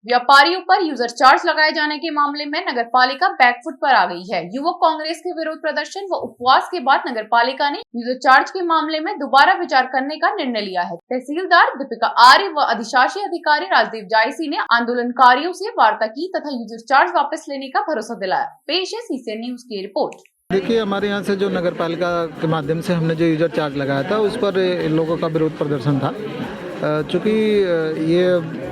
व्यापारियों पर user charge लगाए जाने के मामले में नगरपालिका बैकफुट पर आ गई है। युवक कांग्रेस के विरोध प्रदर्शन व उपवास के बाद नगरपालिका ने यूजर चार्ज के मामले में दोबारा विचार करने का निर्णय लिया है। तहसीलदार दीपिका आर्य व अधिशासी अधिकारी राजदीप जायसी ने आंदोलनकारियों से वार्ता की तथा यूजर चार्ज वापस लेने का भरोसा दिलाया। पेश है सीसीएन न्यूज की रिपोर्ट। देखिए, हमारे यहाँ से जो नगरपालिका के माध्यम से हमने जो यूजर चार्ज लगाया था उस पर इन लोगों का विरोध प्रदर्शन था। चूँकि ये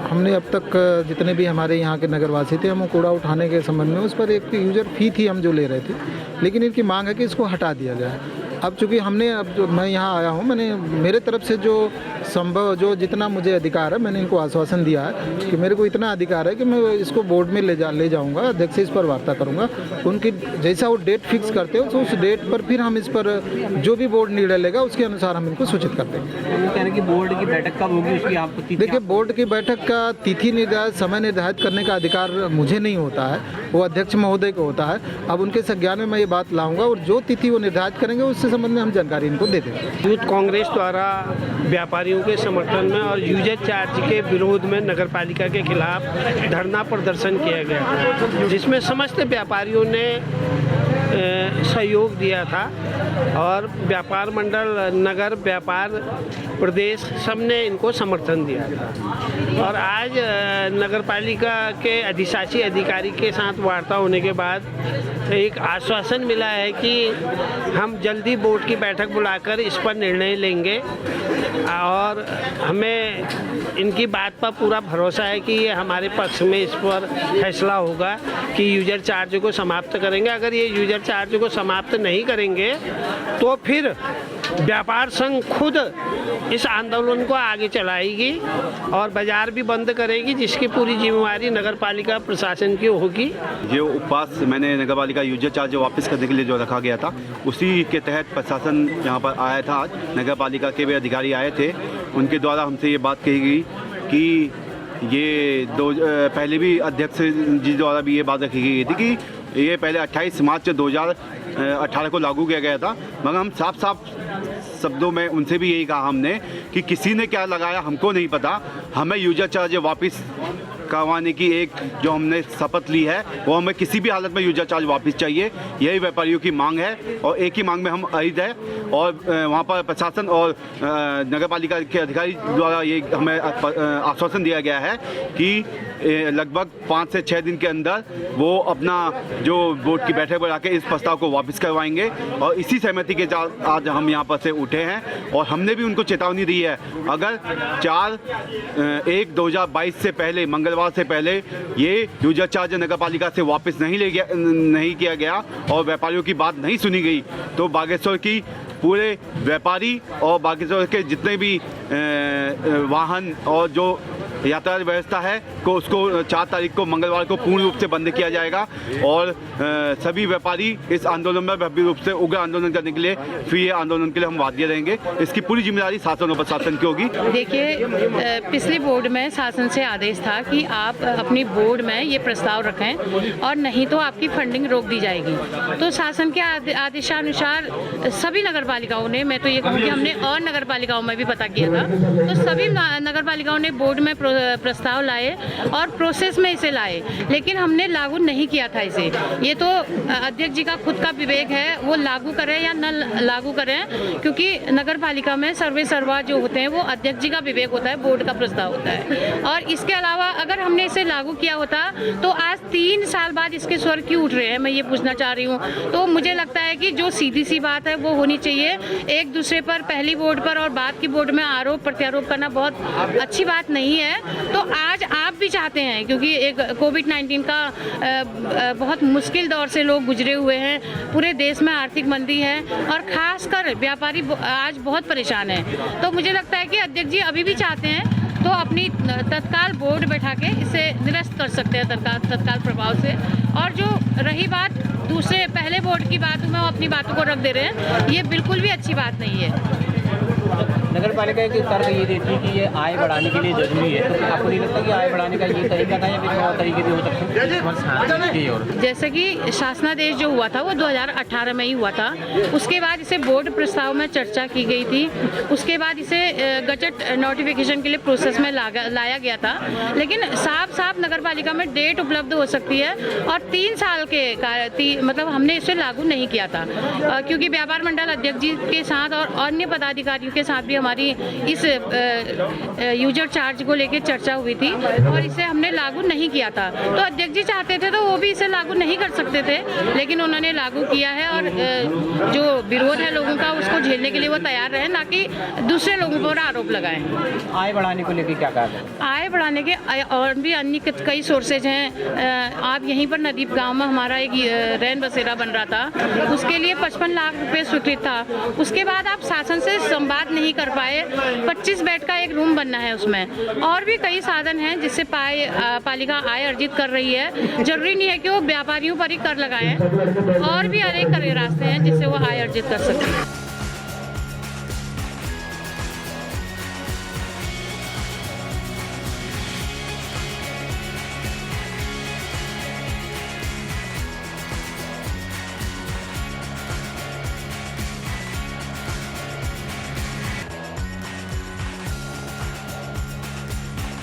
हमने अब तक जितने भी हमारे यहाँ के नगरवासी थे, हम कूड़ा उठाने के संबंध में उस पर एक यूजर फी थी हम जो ले रहे थे, लेकिन इनकी मांग है कि इसको हटा दिया जाए। अब चूँकि मैं यहाँ आया हूँ, मैंने मेरे तरफ से जो संभव जो जितना मुझे अधिकार है मैंने इनको आश्वासन दिया है कि मेरे को इतना अधिकार है कि मैं इसको बोर्ड में ले जाऊँगा, अध्यक्ष से इस पर वार्ता करूँगा। उनकी जैसा वो डेट फिक्स करते हो तो उस डेट पर फिर हम इस पर जो भी बोर्ड निर्णय लेगा उसके अनुसार हम इनको सूचित कर देंगे। वो कह रहे हैं कि बोर्ड की बैठक कब होगी उसकी आपको तिथि? देखिए, बोर्ड की बैठक का तिथि निर्धारित समय निर्धारित करने का अधिकार मुझे नहीं होता है, वो अध्यक्ष महोदय को होता है। अब उनके संज्ञान में मैं ये बात लाऊंगा और जो तिथि वो निर्धारित करेंगे उससे संबंध में हम जानकारी इनको दे देंगे। यूथ कांग्रेस द्वारा व्यापारियों के समर्थन में और यूजर चार्ज के विरोध में नगरपालिका के खिलाफ धरना प्रदर्शन किया गया, जिसमें समस्त व्यापारियों ने सहयोग दिया था और व्यापार मंडल, नगर व्यापार प्रदेश सबने इनको समर्थन दिया था। और आज नगरपालिका के अधिशासी अधिकारी के साथ वार्ता होने के बाद एक आश्वासन मिला है कि हम जल्दी बोर्ड की बैठक बुलाकर इस पर निर्णय लेंगे और हमें इनकी बात पर पूरा भरोसा है कि ये हमारे पक्ष में इस पर फैसला होगा कि यूजर चार्ज को समाप्त करेंगे। अगर ये यूजर चार्ज को समाप्त नहीं करेंगे तो फिर व्यापार संघ खुद इस आंदोलन को आगे चलाएगी और बाजार भी बंद करेगी, जिसकी पूरी जिम्मेवारी नगरपालिका प्रशासन की होगी। जो उपवास मैंने नगरपालिका यूजर चार्ज वापस करने के लिए जो रखा गया था उसी के तहत प्रशासन यहाँ पर आया था। आज नगरपालिका के भी अधिकारी आए थे, उनके द्वारा हमसे ये बात कही गई कि ये पहले भी अध्यक्ष जी द्वारा भी ये बात रखी गई थी कि ये पहले 28 मार्च 2018 को लागू किया गया था, मगर हम साफ शब्दों में उनसे भी यही कहा हमने कि किसी ने क्या लगाया हमको नहीं पता, हमें यूजर चार्ज वापस करवाने की एक जो हमने शपथ ली है वो हमें किसी भी हालत में यूजर चार्ज वापस चाहिए। यही व्यापारियों की मांग है और एक ही मांग में हम अहित है और वहाँ पर प्रशासन और नगरपालिका के अधिकारी द्वारा ये हमें आश्वासन दिया गया है कि लगभग 5 से 6 दिन के अंदर वो अपना जो बोर्ड की बैठक बुला के इस प्रस्ताव को वापस करवाएंगे और इसी सहमति के साथ आज हम यहाँ पर से उठे हैं। और हमने भी उनको चेतावनी दी है, अगर 4/1/2022 से पहले, मंगलवार से पहले ये यूजर चार्ज नगरपालिका से वापस नहीं किया गया और व्यापारियों की बात नहीं सुनी गई तो बागेश्वर की पूरे व्यापारी और बागेश्वर के जितने भी वाहन और जो यातायात व्यवस्था है को उसको 4 तारीख को मंगलवार को पूर्ण रूप से बंद किया जाएगा और सभी व्यापारी इस आंदोलन में भव्य रूप से उग्र आंदोलन करने के लिए फिर ये आंदोलन के लिए हम वाद्य रहेंगे। इसकी पूरी जिम्मेदारी शासन और प्रशासन की होगी। देखिए, पिछले बोर्ड में शासन से आदेश था कि आप अपनी बोर्ड में ये प्रस्ताव रखें और नहीं तो आपकी फंडिंग रोक दी जाएगी। तो शासन के आदेशानुसार सभी नगरपालिकाओं ने, मैं तो ये कहूँगी हमने और नगरपालिकाओं में भी पता किया था, तो सभी नगरपालिकाओं ने बोर्ड में प्रस्ताव लाए और प्रोसेस में इसे लाए, लेकिन हमने लागू नहीं किया था इसे। ये तो अध्यक्ष जी का खुद का विवेक है, वो लागू करें या न लागू करें, क्योंकि नगरपालिका में सर्वे सर्वा जो होते हैं वो अध्यक्ष जी का विवेक होता है, बोर्ड का प्रस्ताव होता है। और इसके अलावा अगर हमने इसे लागू किया होता तो आज 3 साल बाद इसके स्वर क्यों उठ रहे हैं, मैं ये पूछना चाह रही हूँ। तो मुझे लगता है कि जो सीधी सी बात है वो होनी चाहिए। एक दूसरे पर, पहली बोर्ड पर और बाद की बोर्ड में आरोप प्रत्यारोप करना बहुत अच्छी बात नहीं है। तो आज आप भी चाहते हैं, क्योंकि एक कोविड-19 का बहुत मुश्किल दौर से लोग गुजरे हुए हैं, पूरे देश में आर्थिक मंदी है और खासकर व्यापारी आज बहुत परेशान हैं। तो मुझे लगता है कि अध्यक्ष जी अभी भी चाहते हैं तो अपनी तत्काल बोर्ड बैठा के इसे निरस्त कर सकते हैं तत्काल प्रभाव से। और जो रही बात दूसरे पहले बोर्ड की बात, मैं अपनी बातों को रख दे रहे हैं, ये बिल्कुल भी अच्छी बात नहीं है। नगर पालिका की तर्क ये देती है कि ये आय बढ़ाने के लिए जरूरी है, तो आपको नहीं लगता कि आय बढ़ाने का ये तरीका था या फिर और तरीके भी हो सकते हैं? जैसे कि शासनादेश जो हुआ था वो 2018 में ही हुआ था। उसके बाद इसे बोर्ड प्रस्ताव में चर्चा की गई थी। उसके बाद इसे गजट नोटिफिकेशन के लिए प्रोसेस में लाया गया था। लेकिन साफ नगर पालिका में डेट उपलब्ध हो सकती है और 3 साल के मतलब हमने इसे लागू नहीं किया था, क्योंकि व्यापार मंडल अध्यक्ष जी के साथ और अन्य पदाधिकारियों के साथ भी हमारी इस यूजर चार्ज को लेकर चर्चा हुई थी और इसे हमने लागू नहीं किया था। तो अध्यक्ष जी चाहते थे तो वो भी इसे लागू नहीं कर सकते थे, लेकिन उन्होंने लागू किया है और जो विरोध है लोगों का उसको झेलने के लिए वो तैयार रहे, ना कि दूसरे लोगों पर आरोप लगाएं। आय बढ़ाने को लेकर क्या कहा है? आय बढ़ाने के और भी अन्य कई सोर्सेज हैं। आप यहीं पर नदीप गांव में हमारा एक रैन बसेरा बन रहा था, उसके लिए 55 लाख रुपए स्वीकृत था। उसके बाद आप शासन से संवाद नहीं कर पाए। 25 बेड का एक रूम बनना है उसमें, और भी कई साधन हैं जिससे पालिका आय अर्जित कर रही है। जरूरी नहीं है कि वो व्यापारियों पर ही कर लगाएं, और भी अनेक रास्ते हैं जिससे वो आय अर्जित कर सकते हैं।